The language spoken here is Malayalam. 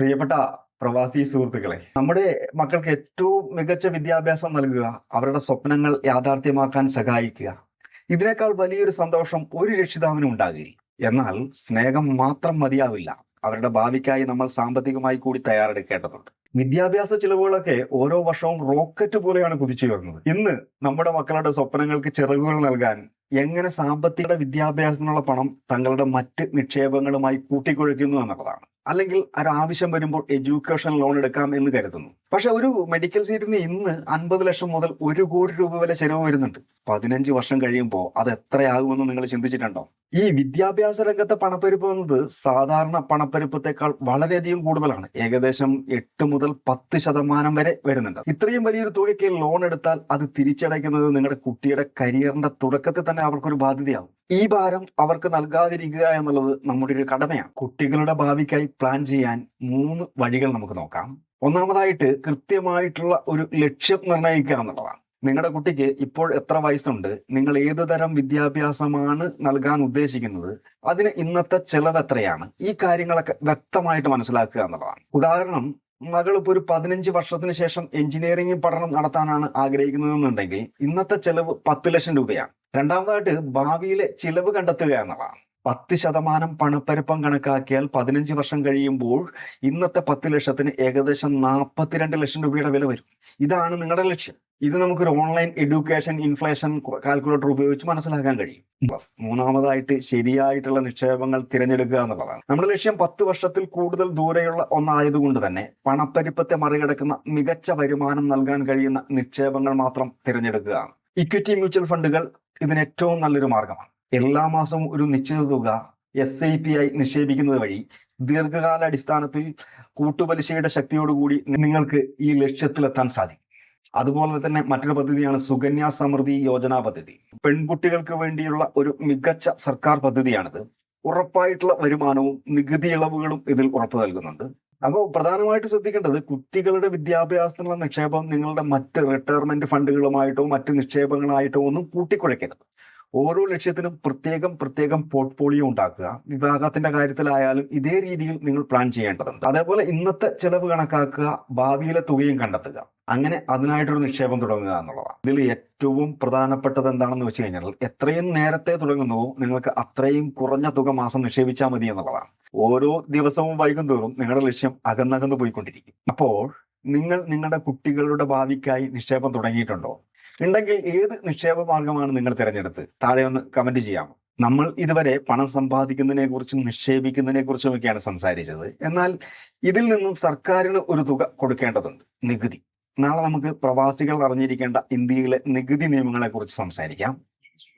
പ്രിയപ്പെട്ട പ്രവാസി സുഹൃത്തുക്കളെ, നമ്മുടെ മക്കൾക്ക് ഏറ്റവും മികച്ച വിദ്യാഭ്യാസം നൽകുക, അവരുടെ സ്വപ്നങ്ങൾ യാഥാർത്ഥ്യമാക്കാൻ സഹായിക്കുക, ഇതിനേക്കാൾ വലിയൊരു സന്തോഷം ഒരു രക്ഷിതാവിനും ഉണ്ടാകില്ല. എന്നാൽ സ്നേഹം മാത്രം മതിയാവില്ല, അവരുടെ ഭാവിക്കായി നമ്മൾ സാമ്പത്തികമായി കൂടി തയ്യാറെടുക്കേണ്ടതുണ്ട്. വിദ്യാഭ്യാസ ചിലവുകളൊക്കെ ഓരോ വർഷവും റോക്കറ്റ് പോലെയാണ് കുതിച്ചുയർന്നത്. ഇന്ന് നമ്മുടെ മക്കളുടെ സ്വപ്നങ്ങൾക്ക് ചിറകുകൾ നൽകാൻ എങ്ങനെ സാമ്പത്തിക വിദ്യാഭ്യാസത്തിനുള്ള പണം തങ്ങളുടെ മറ്റ് നിക്ഷേപങ്ങളുമായി കൂട്ടിക്കുഴയ്ക്കുന്നു എന്നുള്ളതാണ്. അല്ലെങ്കിൽ ഒരാവശ്യം വരുമ്പോൾ എഡ്യൂക്കേഷൻ ലോൺ എടുക്കാം എന്ന് കരുതുന്നു. പക്ഷെ ഒരു മെഡിക്കൽ സീറ്റിന് ഇന്ന് 50 ലക്ഷം മുതൽ 1 കോടി രൂപ വരെ ചെലവ് വരുന്നുണ്ട്. 15 വർഷം കഴിയുമ്പോൾ അത് എത്രയാകുമെന്ന് നിങ്ങൾ ചിന്തിച്ചിട്ടുണ്ടോ? ഈ വിദ്യാഭ്യാസ രംഗത്തെ പണപ്പെരുപ്പം എന്നത് സാധാരണ പണപ്പെരുപ്പത്തെക്കാൾ വളരെയധികം കൂടുതലാണ്. ഏകദേശം 8 മുതൽ 10% വരെ വരുന്നുണ്ട്. ഇത്രയും വലിയൊരു തുകയ്ക്ക് ലോൺ എടുത്താൽ അത് തിരിച്ചടയ്ക്കുന്നത് നിങ്ങളുടെ കുട്ടിയുടെ കരിയറിന്റെ തുടക്കത്തിൽ തന്നെ അവർക്കൊരു ബാധ്യതയാകും. ഈ ഭാരം അവർക്ക് നൽകാതിരിക്കുക എന്നുള്ളത് നമ്മുടെ ഒരു കടമയാണ്. കുട്ടികളുടെ ഭാവിക്കായി പ്ലാൻ ചെയ്യാൻ 3 വഴികൾ നമുക്ക് നോക്കാം. ഒന്നാമതായിട്ട് കൃത്യമായിട്ടുള്ള ഒരു ലക്ഷ്യം നിർണ്ണയിക്കുക എന്നുള്ളതാണ്. നിങ്ങളുടെ കുട്ടിക്ക് ഇപ്പോൾ എത്ര വയസ്സുണ്ട്, നിങ്ങൾ ഏത് തരം വിദ്യാഭ്യാസമാണ് നൽകാൻ ഉദ്ദേശിക്കുന്നത്, അതിന് ഇന്നത്തെ ചെലവ് എത്രയാണ്, ഈ കാര്യങ്ങളൊക്കെ വ്യക്തമായിട്ട് മനസ്സിലാക്കുക എന്നുള്ളതാണ്. ഉദാഹരണം, മകൾ ഇപ്പോൾ ഒരു 15 വർഷത്തിന് ശേഷം എഞ്ചിനീയറിംഗ് പഠനം നടത്താനാണ് ആഗ്രഹിക്കുന്നതെന്നുണ്ടെങ്കിൽ ഇന്നത്തെ ചെലവ് 10 ലക്ഷം രൂപയാണ്. രണ്ടാമതായിട്ട് ഭാവിയിലെ ചിലവ് കണ്ടെത്തുക എന്നുള്ളതാണ്. 10% പണപ്പെരുപ്പം കണക്കാക്കിയാൽ 15 വർഷം കഴിയുമ്പോൾ ഇന്നത്തെ 10 ലക്ഷത്തിന് ഏകദേശം 42 ലക്ഷം രൂപയുടെ വില വരും. ഇതാണ് നിങ്ങളുടെ ലക്ഷ്യം. ഇത് നമുക്കൊരു ഓൺലൈൻ എഡ്യൂക്കേഷൻ ഇൻഫ്ലേഷൻ കാൽക്കുലേറ്റർ ഉപയോഗിച്ച് മനസ്സിലാക്കാൻ കഴിയും. മൂന്നാമതായിട്ട് ശരിയായിട്ടുള്ള നിക്ഷേപങ്ങൾ തിരഞ്ഞെടുക്കുക എന്നുള്ളതാണ്. നമ്മുടെ ലക്ഷ്യം 10 വർഷത്തിൽ കൂടുതൽ ദൂരെയുള്ള ഒന്നായതുകൊണ്ട് തന്നെ പണപ്പെരുപ്പത്തെ മറികടക്കുന്ന മികച്ച വരുമാനം നൽകാൻ കഴിയുന്ന നിക്ഷേപങ്ങൾ മാത്രം തിരഞ്ഞെടുക്കുകയാണ്. ഇക്വിറ്റി മ്യൂച്വൽ ഫണ്ടുകൾ ഇതിന് ഏറ്റവും നല്ലൊരു മാർഗമാണ്. എല്ലാ മാസവും ഒരു നിശ്ചിത തുക SIP ആയി നിക്ഷേപിക്കുന്നത് വഴി ദീർഘകാല അടിസ്ഥാനത്തിൽ കൂട്ടുപലിശയുടെ ശക്തിയോടുകൂടി നിങ്ങൾക്ക് ഈ ലക്ഷ്യത്തിലെത്താൻ സാധിക്കും. അതുപോലെ തന്നെ മറ്റൊരു പദ്ധതിയാണ് സുകന്യ സമൃദ്ധി യോജന പദ്ധതി. പെൺകുട്ടികൾക്ക് വേണ്ടിയുള്ള ഒരു മികച്ച സർക്കാർ പദ്ധതിയാണിത്. ഉറപ്പായിട്ടുള്ള വരുമാനവും നികുതി ഇളവുകളും ഇതിൽ ഉറപ്പു നൽകുന്നുണ്ട്. അപ്പോൾ പ്രധാനമായിട്ട് ശ്രദ്ധിക്കേണ്ടത്, കുട്ടികളുടെ വിദ്യാഭ്യാസത്തിനുള്ള നിക്ഷേപം നിങ്ങളുടെ മറ്റ് റിട്ടയർമെന്റ് ഫണ്ടുകളുമായിട്ടോ മറ്റ് നിക്ഷേപങ്ങളായിട്ടോ ഒന്നും കൂട്ടിക്കുഴയ്ക്കരുത്. ഓരോ ലക്ഷ്യത്തിനും പ്രത്യേകം പോർട്ട്ഫോളിയോ ഉണ്ടാക്കുക. വിവാഹത്തിന്റെ കാര്യത്തിലായാലും ഇതേ രീതിയിൽ നിങ്ങൾ പ്ലാൻ ചെയ്യേണ്ടതുണ്ട്. അതേപോലെ ഇന്നത്തെ ചെലവ് കണക്കാക്കുക, ഭാവിയിലെ തുകയും കണ്ടെത്തുക. അങ്ങനെ അതിനായിട്ടൊരു നിക്ഷേപം തുടങ്ങുക എന്നുള്ളതാണ്. ഇതിൽ ഏറ്റവും പ്രധാനപ്പെട്ടത് എന്താണെന്ന് വെച്ച് കഴിഞ്ഞാൽ, എത്രയും നേരത്തെ തുടങ്ങുന്നുവോ നിങ്ങൾക്ക് അത്രയും കുറഞ്ഞ തുക മാസം നിക്ഷേപിച്ചാൽ മതി എന്നുള്ളതാണ്. ഓരോ ദിവസവും വൈകും തോറും നിങ്ങളുടെ ലക്ഷ്യം അകന്നകന്നു പോയിക്കൊണ്ടിരിക്കും. അപ്പോൾ നിങ്ങൾ നിങ്ങളുടെ കുട്ടികളുടെ ഭാവിക്കായി നിക്ഷേപം തുടങ്ങിയിട്ടുണ്ടോ? ഉണ്ടെങ്കിൽ ഏത് നിക്ഷേപ മാർഗമാണ് നിങ്ങൾ തിരഞ്ഞെടുത്ത് താഴെ ഒന്ന് കമന്റ് ചെയ്യാമോ? നമ്മൾ ഇതുവരെ പണം സമ്പാദിക്കുന്നതിനെ കുറിച്ചും നിക്ഷേപിക്കുന്നതിനെ കുറിച്ചും ഒക്കെയാണ് സംസാരിച്ചത്. എന്നാൽ ഇതിൽ നിന്നും സർക്കാരിന് ഒരു തുക കൊടുക്കേണ്ടതുണ്ട്, നികുതി. നാളെ നമുക്ക് പ്രവാസികൾ അറിഞ്ഞിരിക്കേണ്ട ഇന്ത്യയിലെ നികുതി നിയമങ്ങളെ കുറിച്ച് സംസാരിക്കാം.